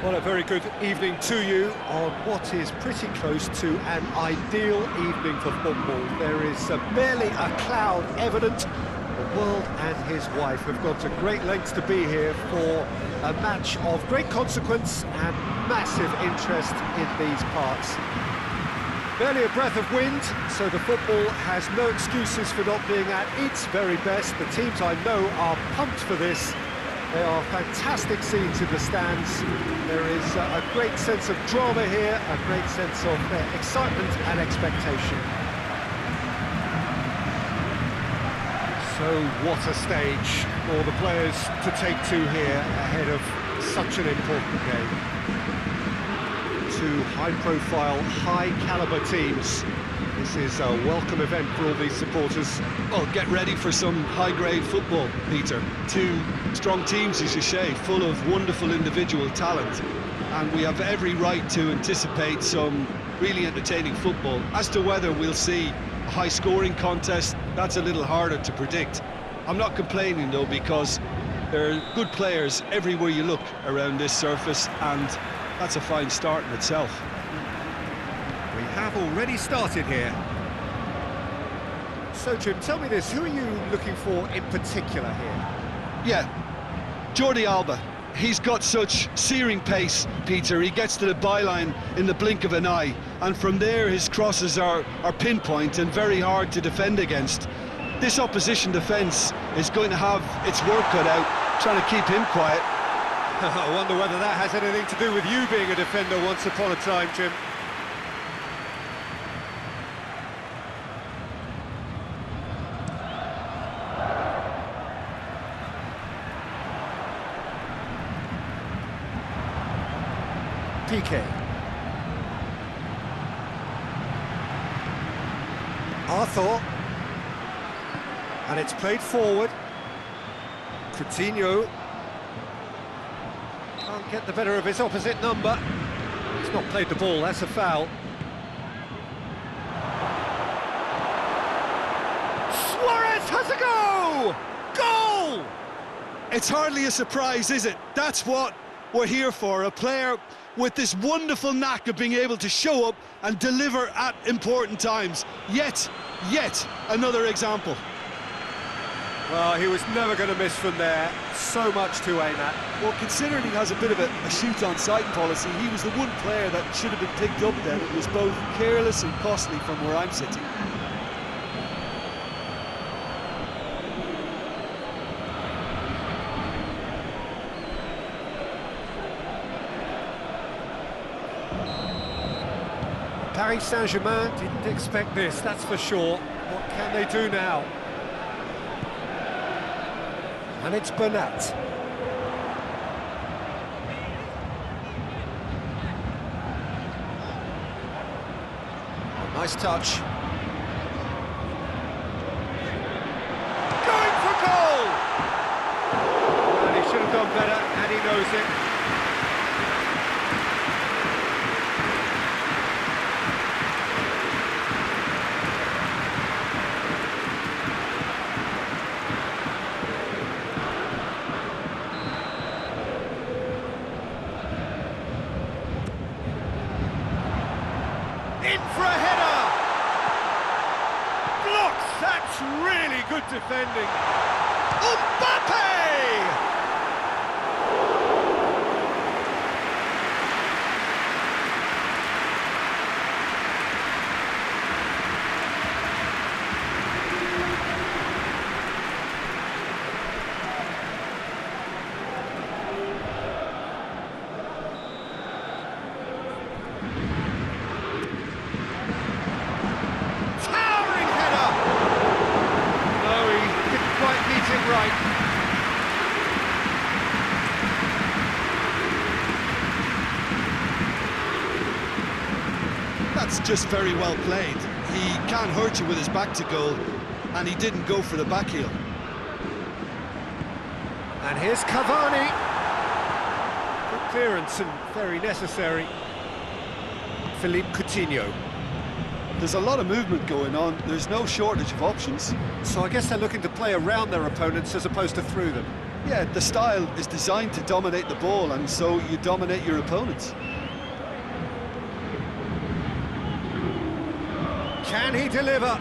Well, a very good evening to you on what is pretty close to an ideal evening for football. There is barely a cloud evident. The world and his wife have gone to great lengths to be here for a match of great consequence and massive interest in these parts. Barely a breath of wind, so the football has no excuses for not being at its very best. The teams I know are pumped for this. They are fantastic scenes in the stands. There is a great sense of drama here, a great sense of excitement and expectation. So what a stage for the players to take to here ahead of such an important game. Two high-profile, high-caliber teams. This is a welcome event for all these supporters. Well, get ready for some high-grade football, Peter. Two strong teams, as you say, full of wonderful individual talent. And we have every right to anticipate some really entertaining football. As to whether we'll see a high-scoring contest, that's a little harder to predict. I'm not complaining, though, because there are good players everywhere you look around this surface, and that's a fine start in itself. We have already started here. So, Jim, tell me this, who are you looking for in particular here? Yeah, Jordi Alba. He's got such searing pace, Peter. He gets to the byline in the blink of an eye, and from there his crosses are pinpoint and very hard to defend against. This opposition defence is going to have its work cut out, trying to keep him quiet. I wonder whether that has anything to do with you being a defender once upon a time, Jim. PK. Arthur. And it's played forward. Coutinho. Can't get the better of his opposite number. He's not played the ball, that's a foul. Suarez has a go! Goal! It's hardly a surprise, is it? That's what we're here for, a player with this wonderful knack of being able to show up and deliver at important times. Yet another example. Well, he was never going to miss from there. So much to aim at. Well, considering he has a bit of a shoot-on-sight policy, he was the one player that should have been picked up then. It was both careless and costly from where I'm sitting. Paris Saint-Germain didn't expect this, that's for sure. What can they do now? And it's Bernat. A nice touch. Going for goal! And he should have done better, and he knows it. In for a header! Blocks! That's really good defending. Mbappe! Right. That's just very well played. He can't hurt you with his back to goal, and he didn't go for the back heel. And here's Cavani. Good clearance and very necessary. Philippe Coutinho. There's a lot of movement going on. There's no shortage of options. So I guess they're looking to play around their opponents as opposed to through them. Yeah, the style is designed to dominate the ball, and so you dominate your opponents. Can he deliver?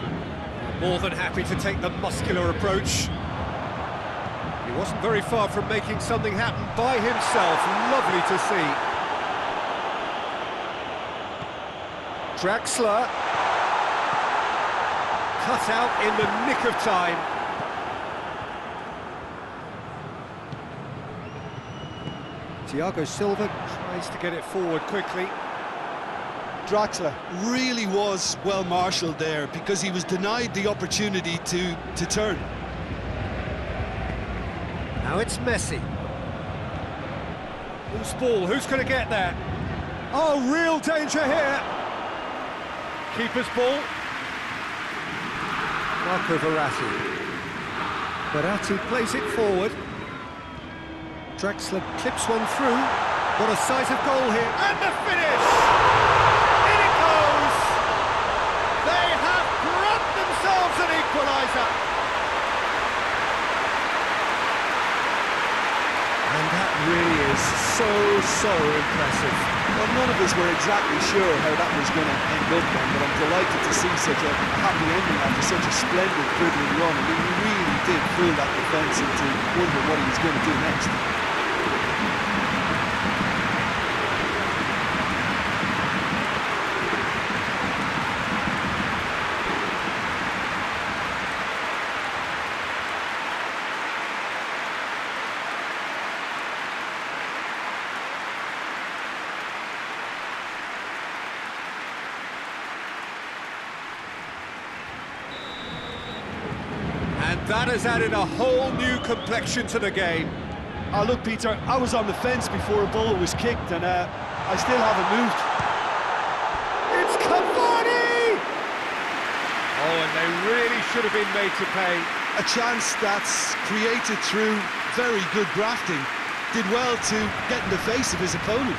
More than happy to take the muscular approach. He wasn't very far from making something happen by himself. Lovely to see. Draxler. Cut out in the nick of time. Thiago Silva tries to get it forward quickly. Draxler really was well marshalled there because he was denied the opportunity to turn. Now it's Messi. Loose ball, who's going to get there? Oh, real danger here. Keeper's ball. Marco Verratti. Verratti plays it forward. Draxler clips one through. What a sight of goal here. And the finish! In it goes! They have grabbed themselves an equaliser. And that really is so impressive. Well, none of us were exactly sure how that was going to end up then, but I'm delighted to see such a happy ending after such a splendid dribbling run. I mean, he really did fool that defence into wondering what he was going to do next. And that has added a whole new complexion to the game. Oh, look, Peter, I was on the fence before a ball was kicked, and I still haven't moved. It's Cavani! Oh, and they really should have been made to pay. A chance that's created through very good grafting. Did well to get in the face of his opponent.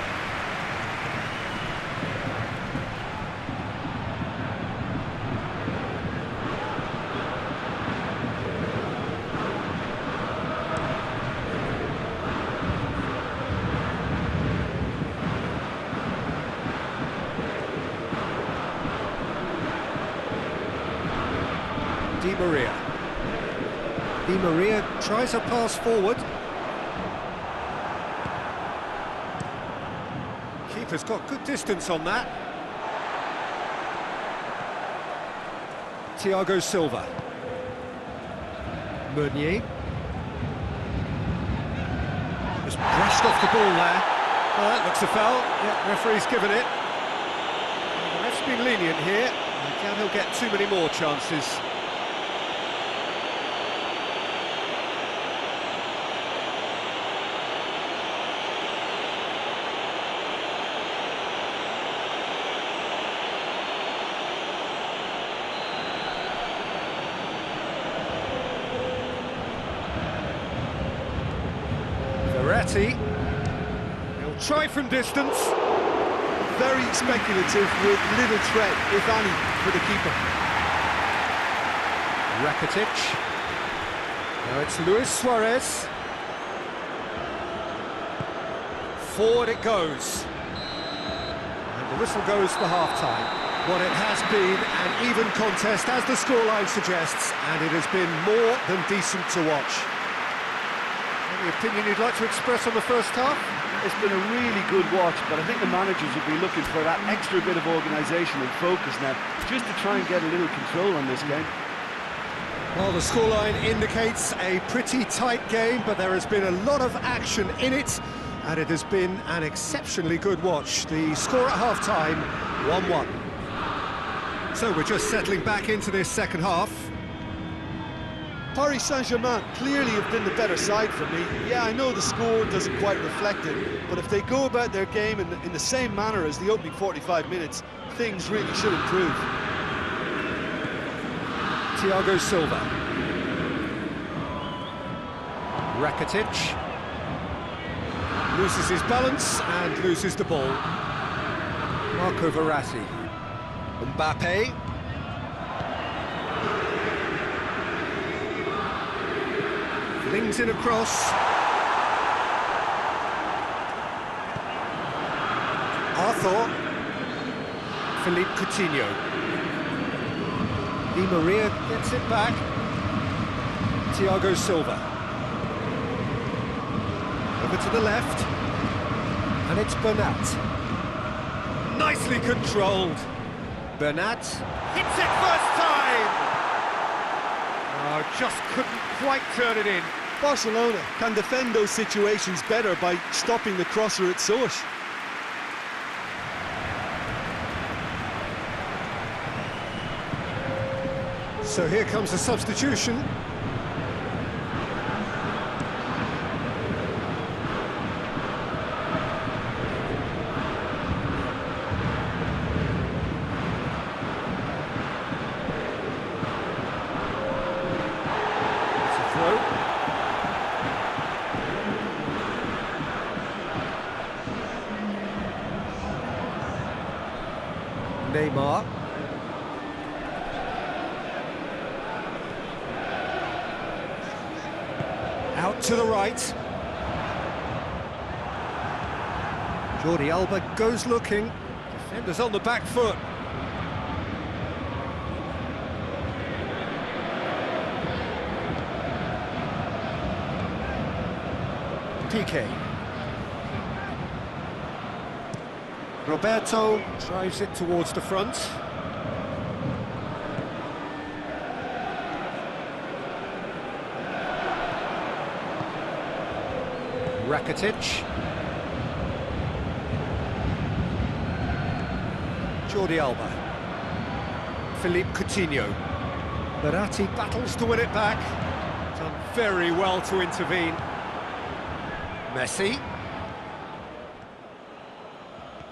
Di Maria tries a pass forward. Keeper's got good distance on that. Thiago Silva. Meunier. Just brushed off the ball there. Oh, that looks a foul. Yeah, referee's given it. The ref's been lenient here. I doubt he'll get too many more chances. Verratti. He'll try from distance. Very speculative with little threat, if any, for the keeper. Rakitic. Now it's Luis Suarez. Forward it goes. And the whistle goes for half-time. What it has been an even contest, as the scoreline suggests, and it has been more than decent to watch. Any opinion you'd like to express on the first half? It's been a really good watch, but I think the managers will be looking for that extra bit of organisation and focus now, just to try and get a little control on this game. Well, the scoreline indicates a pretty tight game, but there has been a lot of action in it, and it has been an exceptionally good watch. The score at half-time, 1-1. So we're just settling back into this second half. Paris Saint-Germain clearly have been the better side for me. Yeah, I know the score doesn't quite reflect it, but if they go about their game in the same manner as the opening 45 minutes, things really should improve. Thiago Silva. Rakitic. Loses his balance and loses the ball. Marco Verratti. Mbappe. Flings in across. Arthur. Philippe Coutinho. Di Maria gets it back. Thiago Silva. Over to the left. And it's Bernat. Nicely controlled. Bernat hits it first time! Oh, just couldn't quite turn it in. Barcelona can defend those situations better by stopping the crosser at source. So here comes the substitution. It's a throw. Neymar. Out to the right. Jordi Alba goes looking. Defenders on the back foot. PK. Roberto drives it towards the front. Rakitic. Jordi Alba. Philippe Coutinho. Verratti battles to win it back. Done very well to intervene. Messi.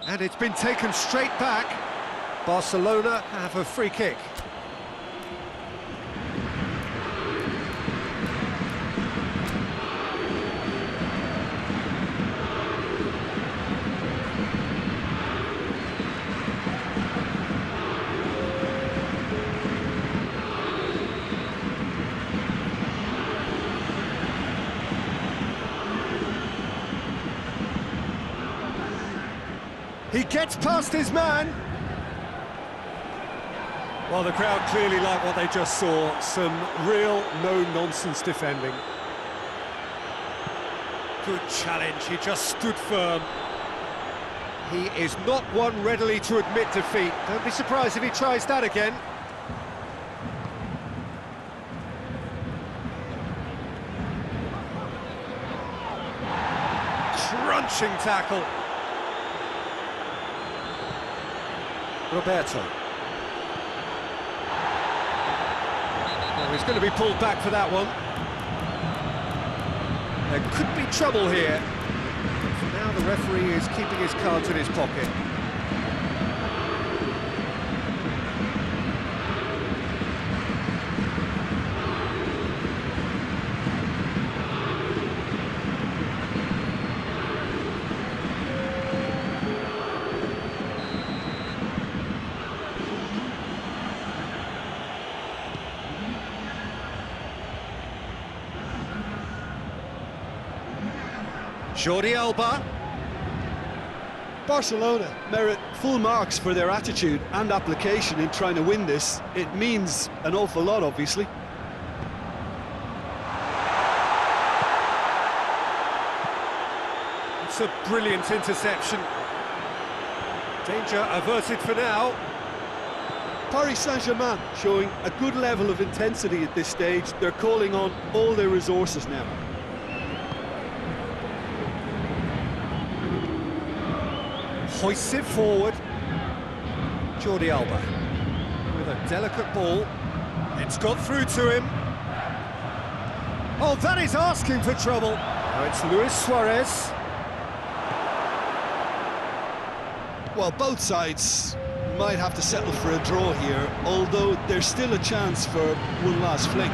And it's been taken straight back. Barcelona have a free kick. He gets past his man. Well, the crowd clearly like what they just saw. Some real no-nonsense defending. Good challenge, he just stood firm. He is not one readily to admit defeat. Don't be surprised if he tries that again. Crunching tackle. Roberto. Oh, he's going to be pulled back for that one. There could be trouble here. For now, the referee is keeping his cards in his pocket. Jordi Alba. Barcelona merit full marks for their attitude and application in trying to win this. It means an awful lot, obviously. It's a brilliant interception. Danger averted for now. Paris Saint-Germain showing a good level of intensity at this stage. They're calling on all their resources now. Hoists it forward. Jordi Alba with a delicate ball. It's got through to him. Oh, that is asking for trouble. Now it's Luis Suarez. Well, both sides might have to settle for a draw here, although there's still a chance for one last fling.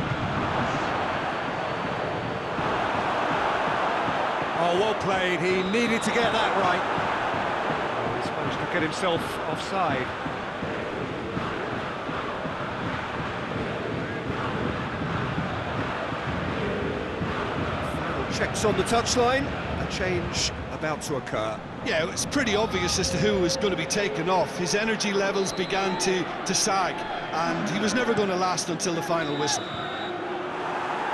Oh, well played. He needed to get that right. He's managed to get himself offside. Final checks on the touchline. A change about to occur. Yeah, it's pretty obvious as to who was going to be taken off. His energy levels began to sag, and he was never going to last until the final whistle.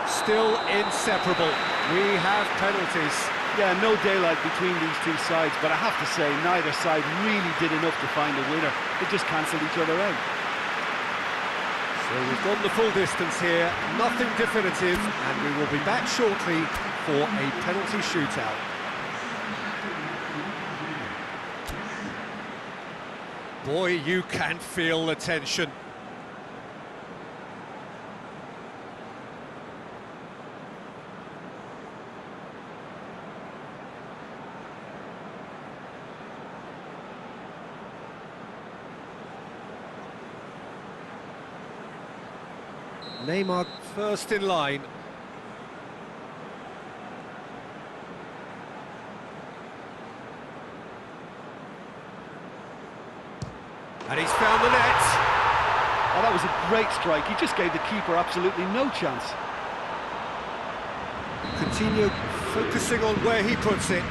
Still inseparable. We have penalties. Yeah, no daylight between these two sides, but I have to say, neither side really did enough to find a winner. They just cancelled each other out. So we've gone the full distance here, nothing definitive, and we will be back shortly for a penalty shootout. Boy, you can feel the tension. Neymar first in line. And he's found the net. Oh, that was a great strike. He just gave the keeper absolutely no chance. Coutinho focusing on where he puts it.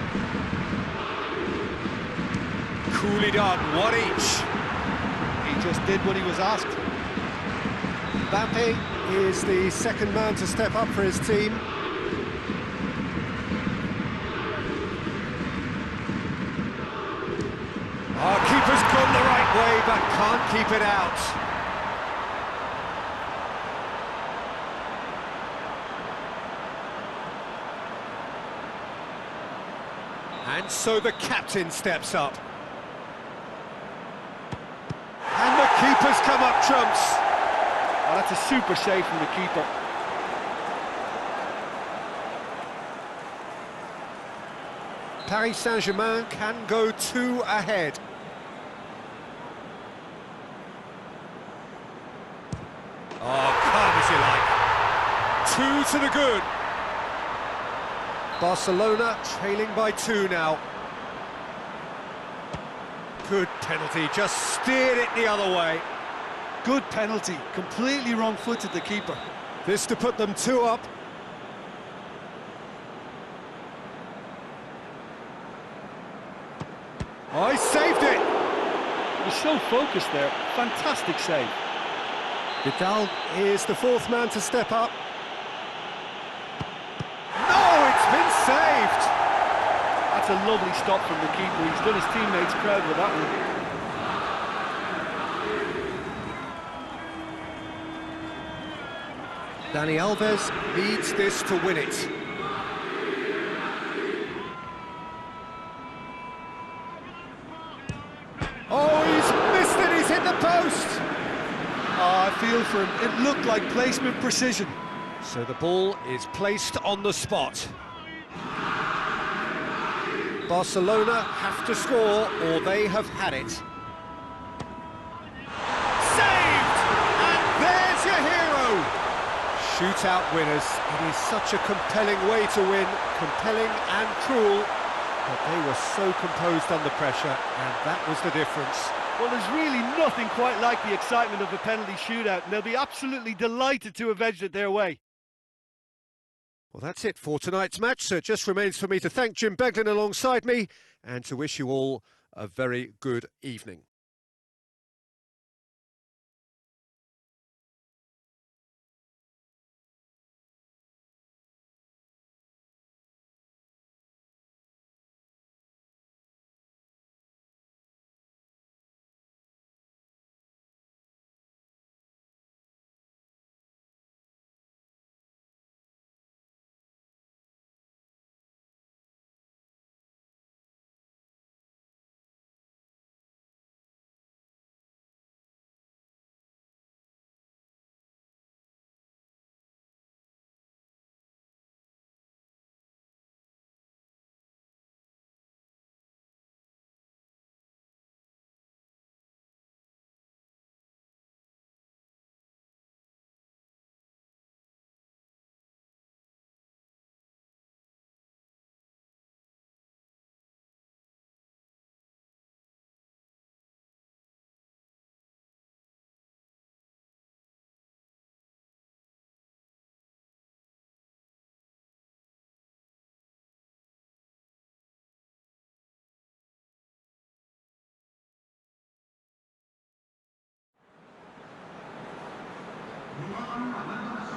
Coolly done, one each. He just did what he was asked. Mbappe is the second man to step up for his team. Our keeper's gone the right way, but can't keep it out. And so the captain steps up. And the keeper's come up trumps. Oh, that's a super save from the keeper. Paris Saint-Germain can go 2 ahead. Oh, calm as you like. 2 to the good. Barcelona trailing by 2 now. Good penalty, just steered it the other way. Good penalty, completely wrong-footed the keeper. This to put them 2 up. Oh, he saved it! He was so focused there. Fantastic save. Vidal is the 4th man to step up. No, it's been saved! That's a lovely stop from the keeper. He's done his teammates proud with that one. Dani Alves needs this to win it. Oh, he's missed it, he's hit the post! Oh, I feel for him. It looked like placement precision. So the ball is placed on the spot. Barcelona have to score or they have had it. Saved! And there's your hero! Shootout winners. It is such a compelling way to win, compelling and cruel, but they were so composed under pressure, and that was the difference. Well, there's really nothing quite like the excitement of a penalty shootout, and they'll be absolutely delighted to have edged it their way. Well, that's it for tonight's match, so it just remains for me to thank Jim Beglin alongside me, and to wish you all a very good evening.